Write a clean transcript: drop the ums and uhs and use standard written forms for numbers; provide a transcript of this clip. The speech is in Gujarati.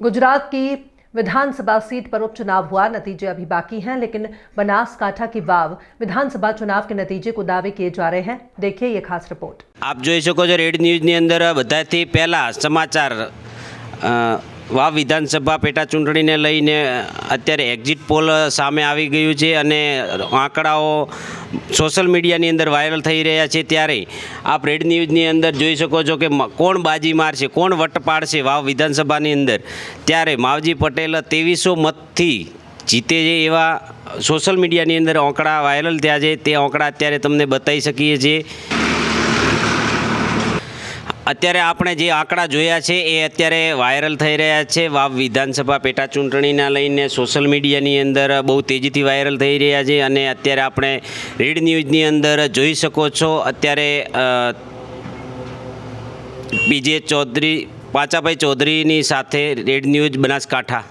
गुजरात की विधानसभा सीट पर उपचुनाव हुआ। नतीजे अभी बाकी हैं, लेकिन बनासकांठा की वाव विधानसभा चुनाव के नतीजे को दावे किए जा रहे हैं। देखिए ये खास रिपोर्ट। आप જોઈ શકો છો રેડ ન્યૂઝની અંદર બધાથી પહેલાં સમાચાર વાવ વિધાનસભા પેટા ચૂંટણીને લઈને અત્યારે એક્ઝિટ પોલ સામે આવી ગયું છે અને આંકડાઓ સોશિયલ મીડિયાની અંદર વાયરલ થઈ રહ્યા છે। ત્યારે આપ રેડ ન્યૂઝની અંદર જોઈ શકો છો કે કોણ બાજી મારશે, કોણ વટ પાડશે વાવ વિધાનસભાની અંદર। ત્યારે માવજી પટેલ 2300 મતથી જીતે છે એવા સોશિયલ મીડિયાની અંદર આંકડા વાયરલ થયા છે। તે આંકડા અત્યારે તમને બતાવી શકીએ છીએ। અત્યારે આપણે જે આંકડા જોયા છે એ અત્યારે વાયરલ થઈ રહ્યા છે। વાવ વિધાનસભા પેટા ચૂંટણીના લઈને સોશિયલ મીડિયાની અંદર બહુ તેજીથી વાયરલ થઈ રહ્યા છે અને અત્યારે આપણે રેડ ન્યૂઝની અંદર જોઈ શકો છો। અત્યારે બીજે ચૌધરી પાચાભાઈ ચૌધરીની સાથે રેડ ન્યૂઝ બનાસકાંઠા।